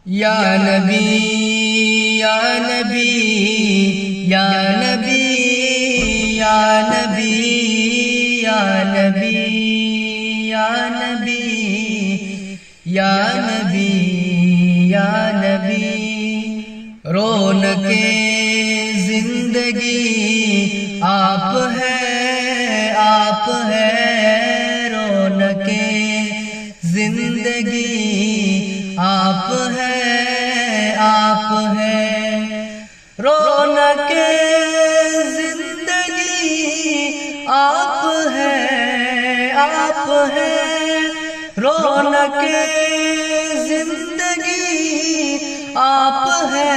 یا نبی یا نبی یا نبی یا نبی یا نبی یا نبی یا نبی یا نبی رونق زندگی آپ ہے رونق زندگی آپ ہے رونق زندگی آپ ہے رونق زندگی آپ ہے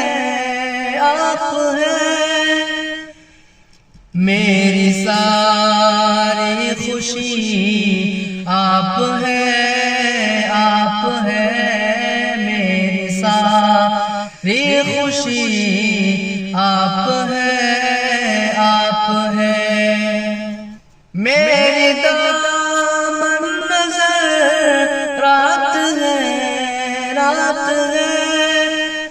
میری ساری خوشی آپ ہے میری ساری خوشی آپ ہے میری دامن نظر رات ہے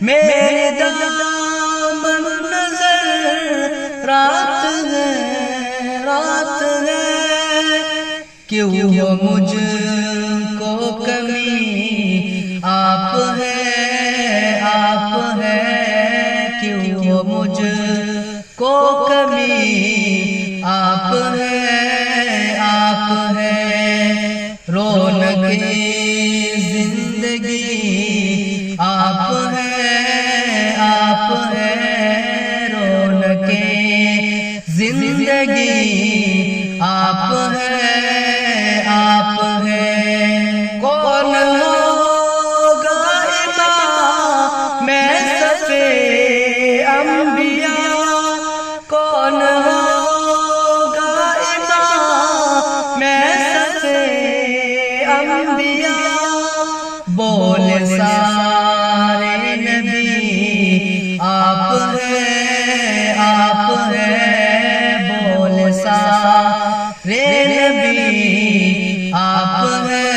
میری دامن نظر رات ہے کیوں مجھ کو کمی آپ ہے کیوں مجھ کو کمی آپ ہے رونق زندگی آپ ہے رونق زندگی آپ ہے کون ہوگا امام میں صفِ انبیاء کون ہوگا امام میں صفِ انبیاء بولے سارے نبی آپ ہے بولے سارے نبی آپ ہے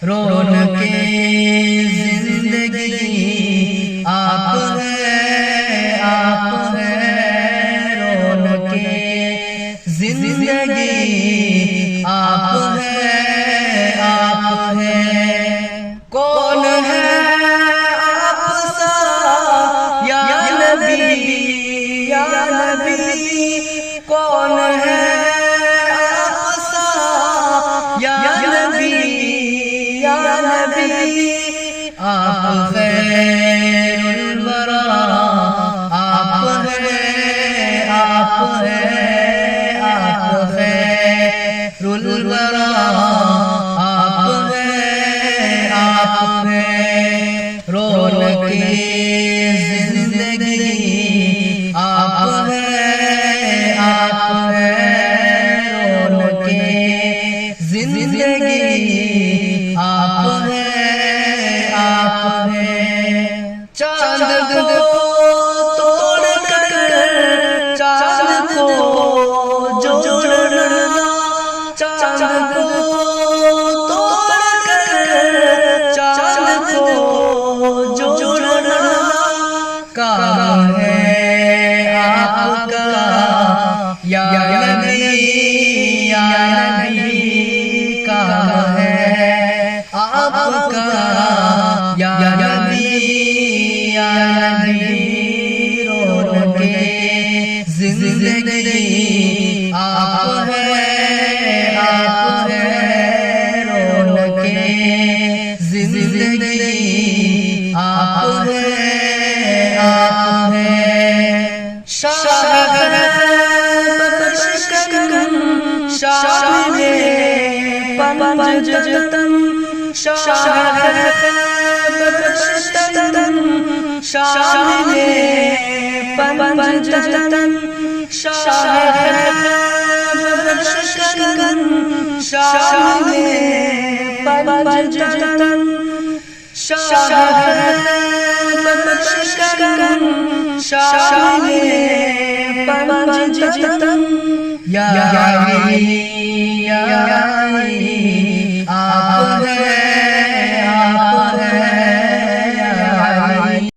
رونق زندگی آپ ہے رونق زندگی آپ ہے کون ہے آپ سا یا نبی کون ہے آپ سا یا نبی آپ خیر الورا آپ خیر الورا آپ رونق زندگی آپ ہے رونق زندگی آپ ہے چاند کو توڑ کر چاند کو جوڑنا چاند کو توڑ کر چاند کو جوڑنا کام ہے آپ کا یا نبی کام ہے آپ کا یا نبی رونق زندگی آپ ہے رونق زندگی آپ ہے شاہ بشکن شاہ پنجتن شاہ بشکن شاہ پنجتن شاہ بشکن شاہ پنجتن شاہ بشکن شاہ پنجتن یا علی